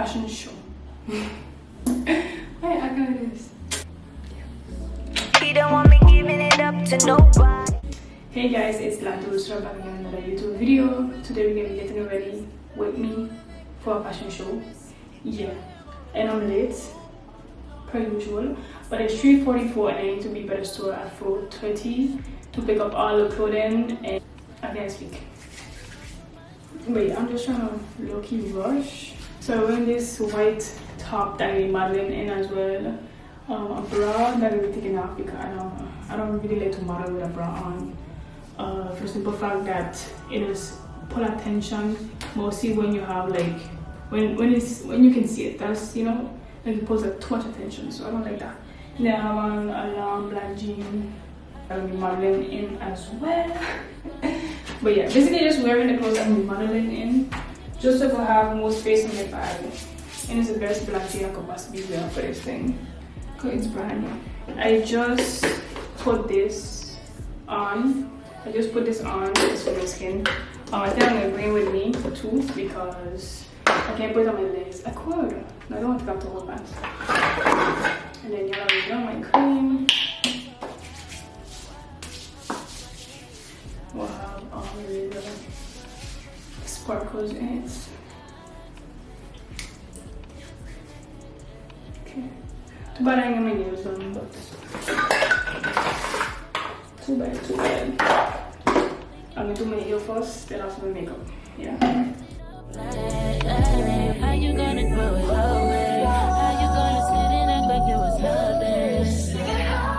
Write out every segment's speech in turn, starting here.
Fashion Show. Why I got this? He don't want me giving it up to nobody. Hey guys, it's Lato back again in another YouTube video. Today we're gonna be getting ready with me for a fashion show. Yeah, and I'm late per usual, but it's 3:44 and I need to be by the store at 4:30 to pick up all the clothing. And I can't speak. Wait, I'm just trying to low-key rush. So I'm wearing this white top that I'm modeling in as well. A bra that I'll be taking off because I don't really like to model with a bra on. For the simple fact that it is pull attention mostly when you have like when you can see it. That's, you know, like it pulls like too much attention. So I don't like that. Then I have on a long black jean that I'll be modeling in as well. But yeah, basically just wearing the clothes I'm modeling in, just so I have more space in my bag. And it's the best black thing I could possibly wear for this thing, because it's brand new. I just put this on. This for my skin. I think I'm gonna bring it with me too because I can't put it on my legs. I could. No, I don't want to have to hold pants. And then you know my cream. We'll have all the little sparkles in it. Okay. Too bad I ain't got my nails done, but too bad. I'm gonna do my hair first, then after my makeup. Yeah. How you gonna grow it away? How you gonna sit and act like it was nothing?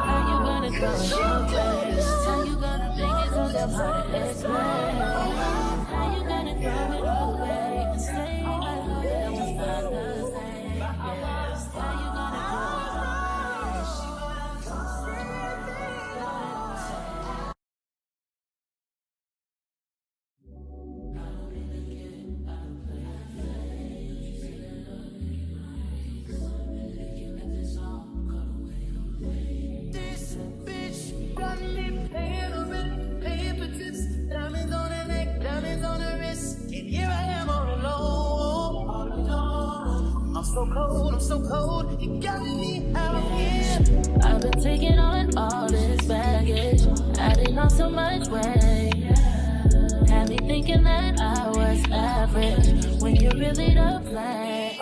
How you gonna grow it away? How you gonna think it's all that hard to explain? How you gonna grow it away and say I love it was not the same? How you gonna I'm so cold, you got me out here. I've been taking on all this baggage, adding on so much weight. Had me thinking that I was average, when you really don't play.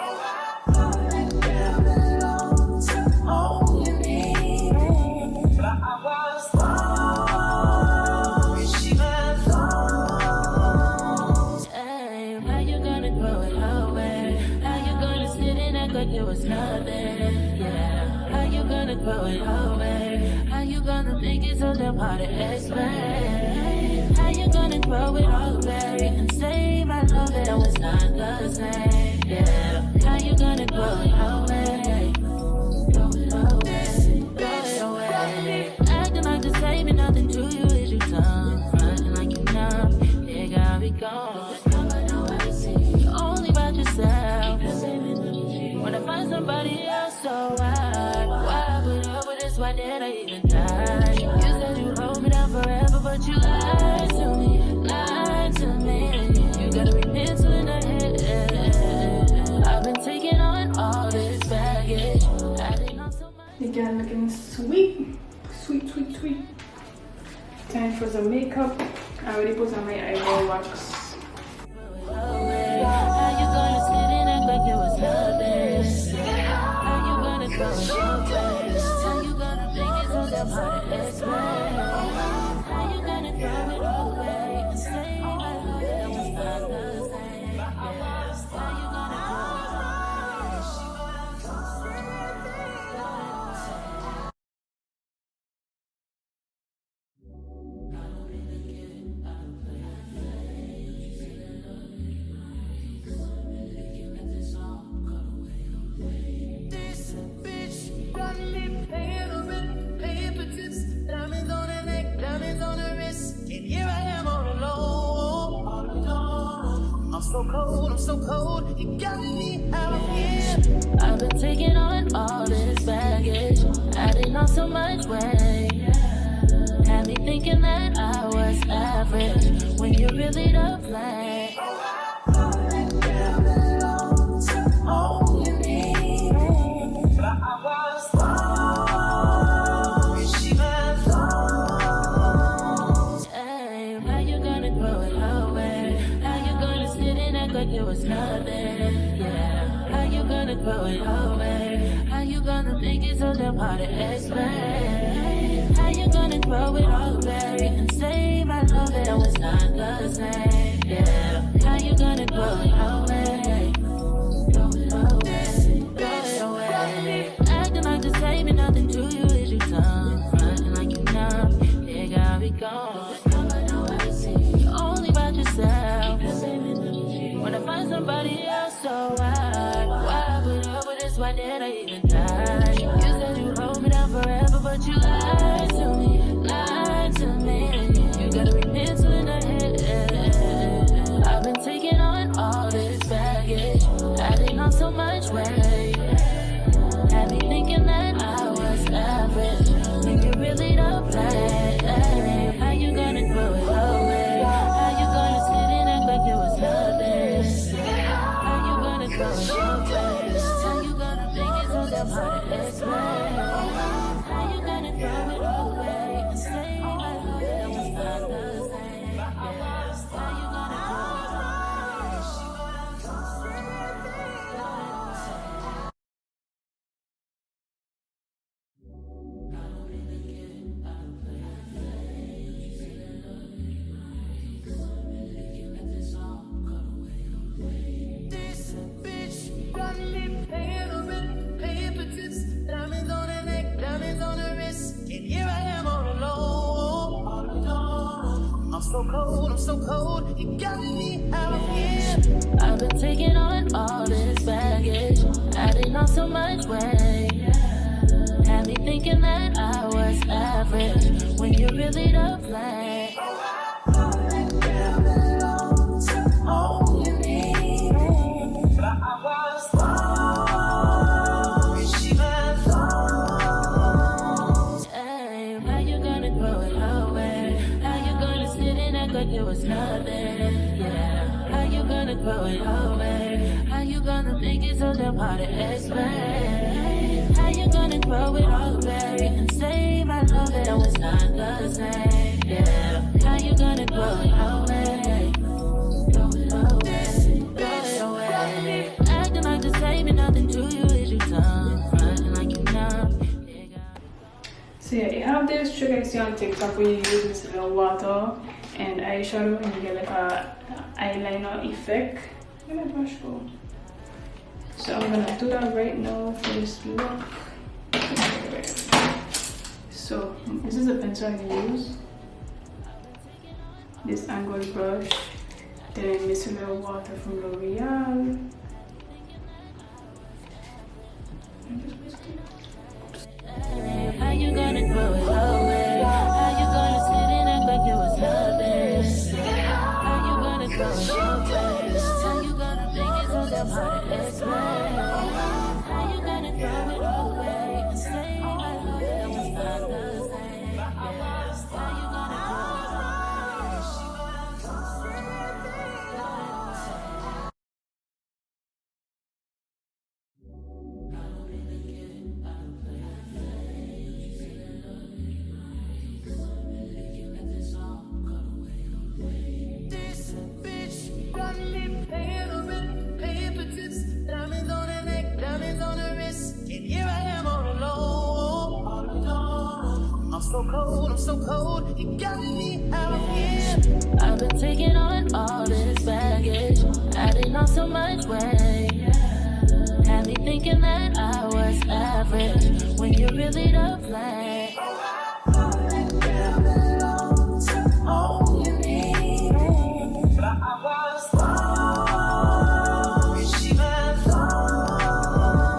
It was nothing, yeah. How you gonna grow it away? How you gonna make it so damn hard to explain? How you gonna grow it away and say I love it, I was not the same, yeah. How you gonna grow it away? Grow it away. Acting like the same and nothing to you is your tongue. Fronting like you numb, it got me gone. Only about yourself. When I find somebody else, so why I put up with this, why did I even die? You said you'd hold me down forever, but you lied to me. You gotta be mental in the head. I've been taking on all this baggage, adding on so much. You got looking sweet. Time for some makeup. I already put on my eyebrow wax. How you gonna sit and act like it was nothing? How you gonna grow it away? How you gonna think it's all that hard to explain? How you gonna grow it away and say I love it was not the same? How you gonna I'm so cold, you got me out here. I've been taking on all this baggage, adding on so much weight. Had me thinking that I was average, when you really don't play. nothing. Yeah, how you gonna throw it away? How you gonna make it so damn hard to explain? How you gonna throw it all away and say my love that was not the same? Yeah, how you gonna throw it away? Throw it away, throw it away. Acting like the same and nothing to you is your tongue. Frontin' like you numb, here got me gone. Only about yourself. When I find somebody else, so why put up with this? Why did I even die? You said you'd hold me down forever, but you lied to me, lied to me. You gotta be mental in the head. I've been taking on all this baggage, adding on so much weight. Had me thinking that I was average, when you really don't play. How you gonna throw it away? How you gonna sit and act like it was nothing? How you gonna throw it away? How you gonna make it so damn hard to explain? How you gonna throw it away and say I love it was not the same? How you gonna throw it away? This bitch got me paying the rent, paying for tips, diamonds on her neck, diamonds on her wrist, and here I am all alone, all alone. I'm so cold, you got me out here. I've been taking on all this baggage, adding on so much weight. Had me thinking that I was average, when you really don't play. All you need, but I was wrong. She was wrong. Hey, how you gonna throw it away? How you gonna sit and act like it was nothing? Yeah, how you gonna throw it away? How you gonna make it so damn hard to explain? How you gonna throw it all away and say my love that was not the same? Yeah, how you gonna throw it away? Throw it away, throw it away. Acting like the same and nothing to you is your tongue. Frontin' like you numb. So yeah, you have this trick I see on TikTok where you use this little water and eyeshadow and you get like a eyeliner effect. Where did my brush go? So I'm gonna do that right now for this look. So this is a pencil I use. This angled brush. Then micellar water from L'Oreal. How you gonna throw it away? How you gonna sit and act like it was nothing? How you gonna throw it away? How you gonna make it so damn hard to explain? How you gonna throw it away and say I love it was not the same? How you gonna This bitch got me paying the rent, paying for tips, diamonds on her neck, diamonds on her wrist, and here I am all alone, all alone. I'm so cold, you got me out here. I've been taking on all this baggage, adding on so much weight. Had me thinking that I was average, when you really don't play. All you need, but I was wrong. She was wrong.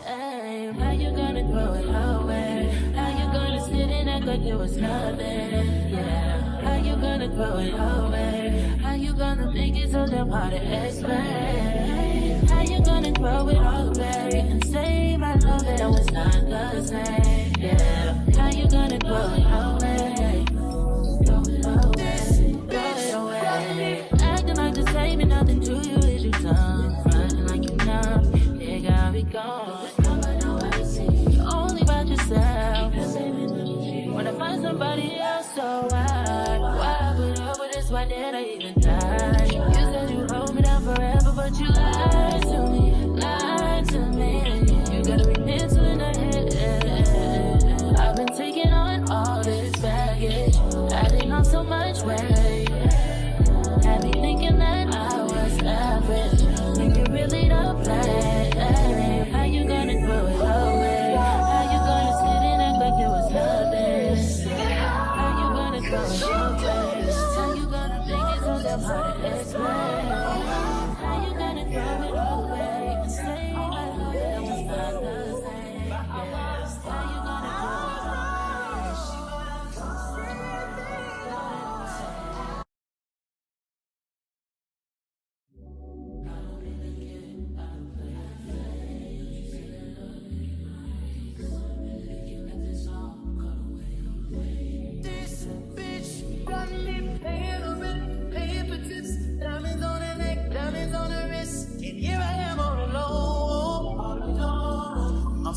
Hey, how you gonna throw it away? How you gonna sit and act like it was nothing? Yeah, how you gonna throw it away? How you gonna make it so damn hard to explain? How you gonna throw it all away and say my love that was not the same? Yeah, how you gonna throw it away? Throw it away, throw it away. Acting like the same and nothing to you is your tongue. Frontin' like you numb, here got me gone. Only about yourself. When I find somebody else, so why put up with this? Why did I even die? You said you'd hold me down forever, but you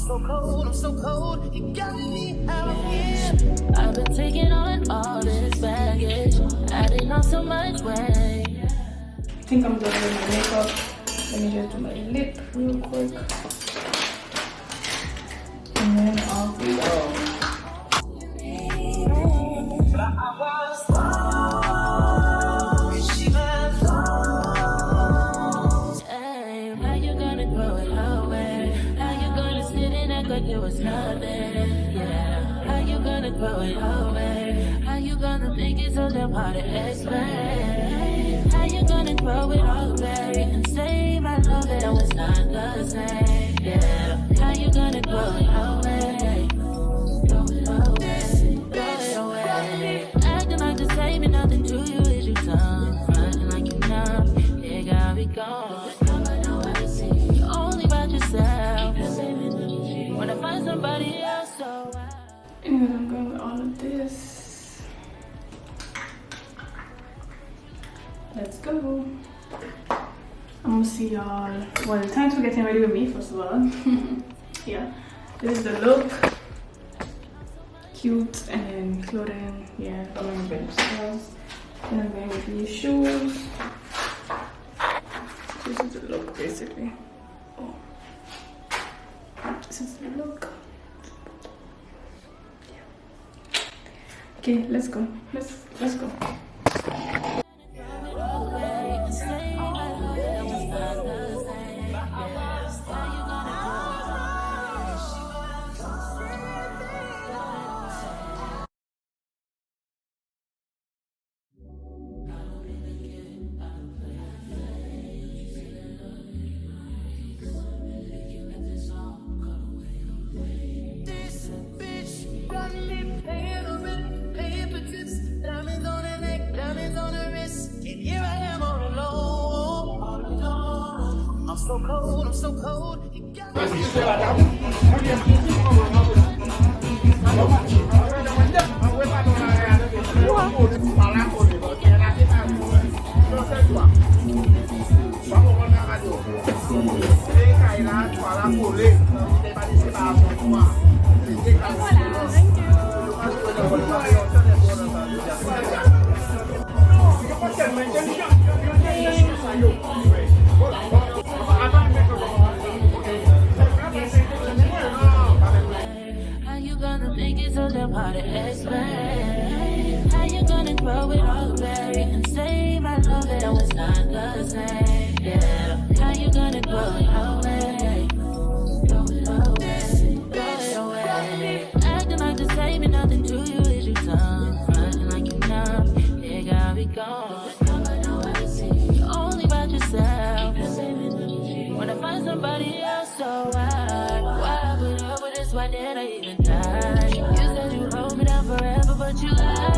so cold, I'm so cold. You got me out here. I've been taking on all this baggage, adding on so much weight. I think I'm done with my makeup. Let me just do my lip real quick. And then off we go. Hey, how you gonna throw it away? How you gonna sit and act like it was nothing? Yeah, how you gonna throw it away? How you gonna make it so damn hard to explain? How you gonna throw it all away and say my love that was not the same? Yeah, how you gonna throw it away? Throw it away, throw it away. Acting like the same and nothing to you is your tongue. Frontin' like you numb, it got me gone. You're only about yourself. When I find somebody else, so Anyways, I'm going with all of this. Let's go. I'm gonna see y'all. Well, thanks for getting ready with me, first of all. Yeah, this is the look. Cute, and then clothing. Yeah, I'm wearing better styles. And I'm going with these shoes. This is the look, basically. Oh, this is the look. Yeah. Okay, let's go. Let's go. This bitch got me paying a rent, paying for tips, diamonds on her neck, diamonds on her wrist, and here I am all alone. I'm so cold, I'm so cold. You got me. How you gonna make it so damn hard to explain? How you gonna throw it all away and say my love that was not the same? Yeah, how you gonna throw it away? Throw it away, throw it away. Acting like the same and nothing to you is your tongue. Frontin' like you numb, it got me gone. You're only about yourself. When I find somebody else, so why put up with this? Why did I even die? You said you hold me down forever, but you lied.